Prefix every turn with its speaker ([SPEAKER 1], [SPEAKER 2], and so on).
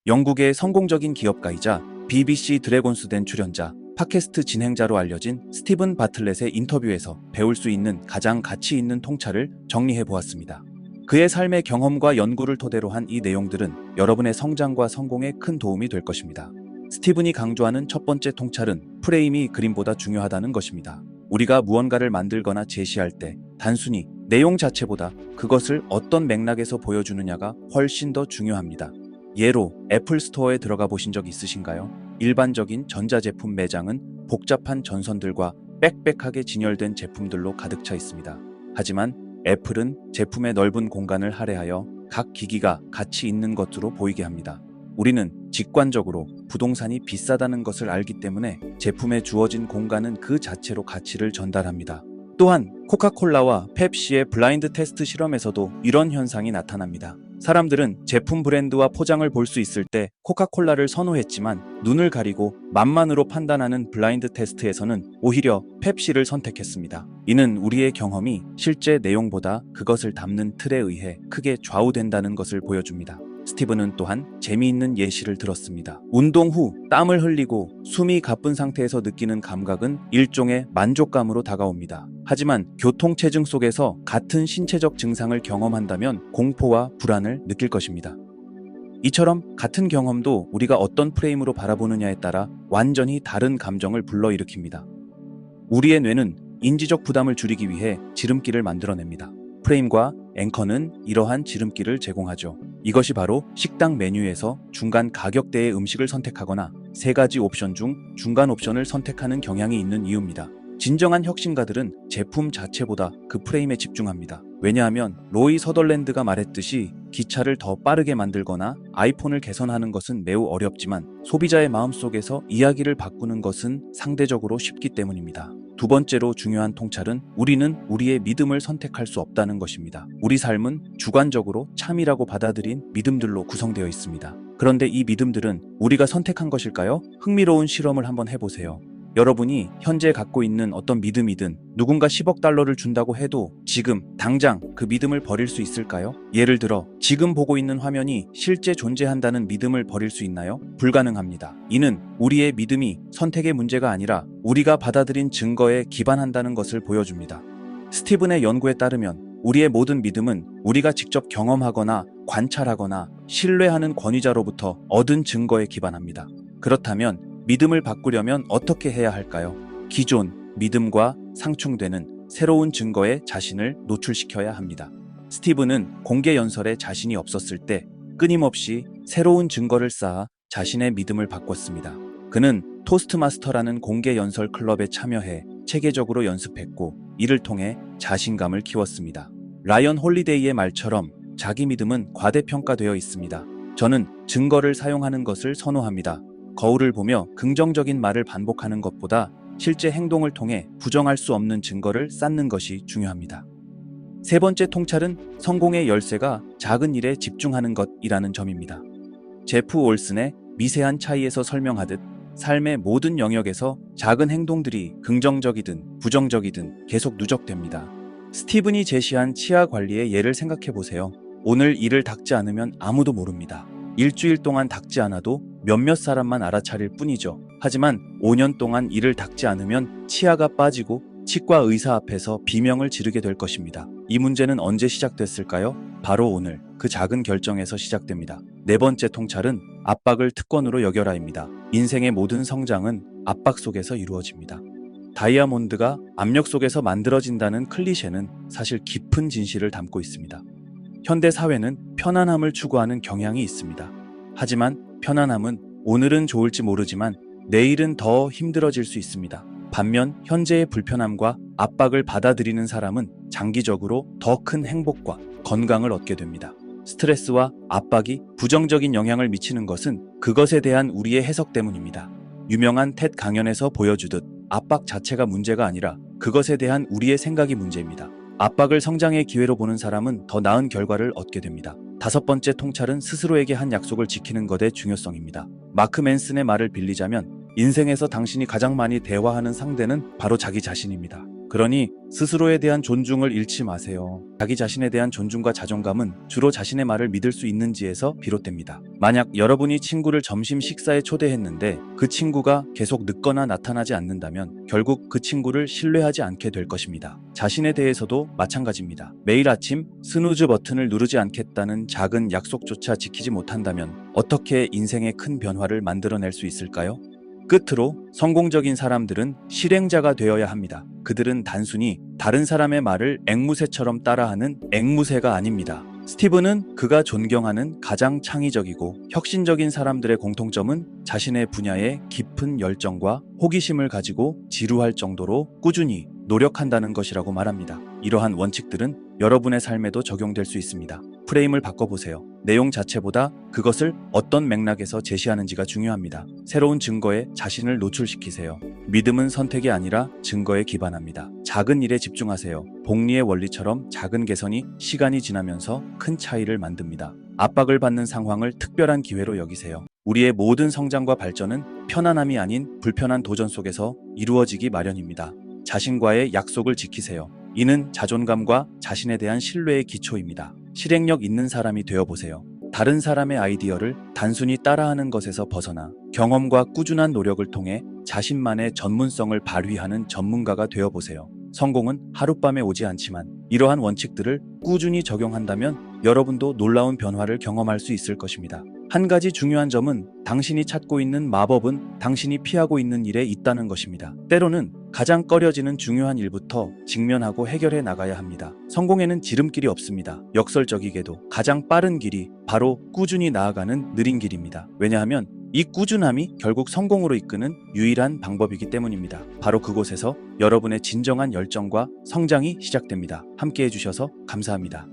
[SPEAKER 1] 영국의 성공적인 기업가이자 BBC 드래곤스 된 출연자, 팟캐스트 진행자로 알려진 스티븐 바틀렛의 인터뷰에서 배울 수 있는 가장 가치 있는 통찰을 정리해 보았습니다. 그의 삶의 경험과 연구를 토대로 한 이 내용들은 여러분의 성장과 성공에 큰 도움이 될 것입니다. 스티븐이 강조하는 첫 번째 통찰은 프레임이 그림보다 중요하다는 것입니다. 우리가 무언가를 만들거나 제시할 때 단순히 내용 자체보다 그것을 어떤 맥락에서 보여주느냐가 훨씬 더 중요합니다. 예로 애플 스토어에 들어가 보신 적 있으신가요? 일반적인 전자제품 매장은 복잡한 전선들과 빽빽하게 진열된 제품들로 가득 차 있습니다. 하지만 애플은 제품의 넓은 공간을 할애하여 각 기기가 가치 있는 것으로 보이게 합니다. 우리는 직관적으로 부동산이 비싸다는 것을 알기 때문에 제품에 주어진 공간은 그 자체로 가치를 전달합니다. 또한 코카콜라와 펩시의 블라인드 테스트 실험에서도 이런 현상이 나타납니다. 사람들은 제품 브랜드와 포장을 볼 수 있을 때 코카콜라를 선호했지만 눈을 가리고 맛만으로 판단하는 블라인드 테스트에서는 오히려 펩시를 선택했습니다. 이는 우리의 경험이 실제 내용보다 그것을 담는 틀에 의해 크게 좌우된다는 것을 보여줍니다. 스티븐은 또한 재미있는 예시를 들었습니다. 운동 후 땀을 흘리고 숨이 가쁜 상태에서 느끼는 감각은 일종의 만족감으로 다가옵니다. 하지만 교통체증 속에서 같은 신체적 증상을 경험한다면 공포와 불안을 느낄 것입니다. 이처럼 같은 경험도 우리가 어떤 프레임으로 바라보느냐에 따라 완전히 다른 감정을 불러일으킵니다. 우리의 뇌는 인지적 부담을 줄이기 위해 지름길을 만들어냅니다. 프레임과 앵커는 이러한 지름길을 제공하죠. 이것이 바로 식당 메뉴에서 중간 가격대의 음식을 선택하거나 세 가지 옵션 중 중간 옵션을 선택하는 경향이 있는 이유입니다. 진정한 혁신가들은 제품 자체보다 그 프레임에 집중합니다. 왜냐하면 로이 서덜랜드가 말했듯이 기차를 더 빠르게 만들거나 아이폰을 개선하는 것은 매우 어렵지만 소비자의 마음속에서 이야기를 바꾸는 것은 상대적으로 쉽기 때문입니다. 두 번째로 중요한 통찰은 우리는 우리의 믿음을 선택할 수 없다는 것입니다. 우리 삶은 주관적으로 참이라고 받아들인 믿음들로 구성되어 있습니다. 그런데 이 믿음들은 우리가 선택한 것일까요? 흥미로운 실험을 한번 해보세요. 여러분이 현재 갖고 있는 어떤 믿음이든 누군가 10억 달러를 준다고 해도 지금 당장 그 믿음을 버릴 수 있을까요? 예를 들어 지금 보고 있는 화면이 실제 존재한다는 믿음을 버릴 수 있나요? 불가능합니다. 이는 우리의 믿음이 선택의 문제가 아니라 우리가 받아들인 증거에 기반한다는 것을 보여줍니다. 스티븐의 연구에 따르면 우리의 모든 믿음은 우리가 직접 경험하거나 관찰하거나 신뢰하는 권위자로부터 얻은 증거에 기반합니다. 그렇다면 믿음을 바꾸려면 어떻게 해야 할까요? 기존 믿음과 상충되는 새로운 증거에 자신을 노출시켜야 합니다. 스티븐은 공개 연설에 자신이 없었을 때 끊임없이 새로운 증거를 쌓아 자신의 믿음을 바꿨습니다. 그는 토스트마스터라는 공개 연설 클럽에 참여해 체계적으로 연습했고 이를 통해 자신감을 키웠습니다. 라이언 홀리데이의 말처럼 자기 믿음은 과대평가되어 있습니다. 저는 증거를 사용하는 것을 선호합니다. 거울을 보며 긍정적인 말을 반복하는 것보다 실제 행동을 통해 부정할 수 없는 증거를 쌓는 것이 중요합니다. 세 번째 통찰은 성공의 열쇠가 작은 일에 집중하는 것이라는 점입니다. 제프 올슨의 미세한 차이에서 설명하듯 삶의 모든 영역에서 작은 행동들이 긍정적이든 부정적이든 계속 누적됩니다. 스티븐이 제시한 치아 관리의 예를 생각해 보세요. 오늘 이를 닦지 않으면 아무도 모릅니다. 일주일 동안 닦지 않아도 몇몇 사람만 알아차릴 뿐이죠. 하지만 5년 동안 이를 닦지 않으면 치아가 빠지고 치과 의사 앞에서 비명을 지르게 될 것입니다. 이 문제는 언제 시작됐을까요? 바로 오늘 그 작은 결정에서 시작됩니다. 네 번째 통찰은 압박을 특권으로 여겨라입니다. 인생의 모든 성장은 압박 속에서 이루어집니다. 다이아몬드가 압력 속에서 만들어진다는 클리셰는 사실 깊은 진실을 담고 있습니다. 현대 사회는 편안함을 추구하는 경향이 있습니다. 하지만 편안함은 오늘은 좋을지 모르지만 내일은 더 힘들어질 수 있습니다. 반면 현재의 불편함과 압박을 받아들이는 사람은 장기적으로 더 큰 행복과 건강을 얻게 됩니다. 스트레스와 압박이 부정적인 영향을 미치는 것은 그것에 대한 우리의 해석 때문입니다. 유명한 텟 강연에서 보여주듯 압박 자체가 문제가 아니라 그것에 대한 우리의 생각이 문제입니다. 압박을 성장의 기회로 보는 사람은 더 나은 결과를 얻게 됩니다. 다섯 번째 통찰은 스스로에게 한 약속을 지키는 것의 중요성입니다. 마크 맨슨의 말을 빌리자면 인생에서 당신이 가장 많이 대화하는 상대는 바로 자기 자신입니다. 그러니 스스로에 대한 존중을 잃지 마세요. 자기 자신에 대한 존중과 자존감은 주로 자신의 말을 믿을 수 있는지에서 비롯됩니다. 만약 여러분이 친구를 점심 식사에 초대했는데 그 친구가 계속 늦거나 나타나지 않는다면 결국 그 친구를 신뢰하지 않게 될 것입니다. 자신에 대해서도 마찬가지입니다. 매일 아침 스누즈 버튼을 누르지 않겠다는 작은 약속조차 지키지 못한다면 어떻게 인생의 큰 변화를 만들어낼 수 있을까요? 끝으로 성공적인 사람들은 실행자가 되어야 합니다. 그들은 단순히 다른 사람의 말을 앵무새처럼 따라하는 앵무새가 아닙니다. 스티븐은 그가 존경하는 가장 창의적이고 혁신적인 사람들의 공통점은 자신의 분야에 깊은 열정과 호기심을 가지고 지루할 정도로 꾸준히 노력한다는 것이라고 말합니다. 이러한 원칙들은 여러분의 삶에도 적용될 수 있습니다. 프레임을 바꿔보세요. 내용 자체보다 그것을 어떤 맥락에서 제시하는지가 중요합니다. 새로운 증거에 자신을 노출시키세요. 믿음은 선택이 아니라 증거에 기반합니다. 작은 일에 집중하세요. 복리의 원리처럼 작은 개선이 시간이 지나면서 큰 차이를 만듭니다. 압박을 받는 상황을 특별한 기회로 여기세요. 우리의 모든 성장과 발전은 편안함이 아닌 불편한 도전 속에서 이루어지기 마련입니다. 자신과의 약속을 지키세요. 이는 자존감과 자신에 대한 신뢰의 기초입니다. 실행력 있는 사람이 되어보세요. 다른 사람의 아이디어를 단순히 따라하는 것에서 벗어나 경험과 꾸준한 노력을 통해 자신만의 전문성을 발휘하는 전문가가 되어보세요. 성공은 하룻밤에 오지 않지만 이러한 원칙들을 꾸준히 적용한다면 여러분도 놀라운 변화를 경험할 수 있을 것입니다. 한 가지 중요한 점은 당신이 찾고 있는 마법은 당신이 피하고 있는 일에 있다는 것입니다. 때로는 가장 꺼려지는 중요한 일부터 직면하고 해결해 나가야 합니다. 성공에는 지름길이 없습니다. 역설적이게도 가장 빠른 길이 바로 꾸준히 나아가는 느린 길입니다. 왜냐하면 이 꾸준함이 결국 성공으로 이끄는 유일한 방법이기 때문입니다. 바로 그곳에서 여러분의 진정한 열정과 성장이 시작됩니다. 함께 해주셔서 감사합니다.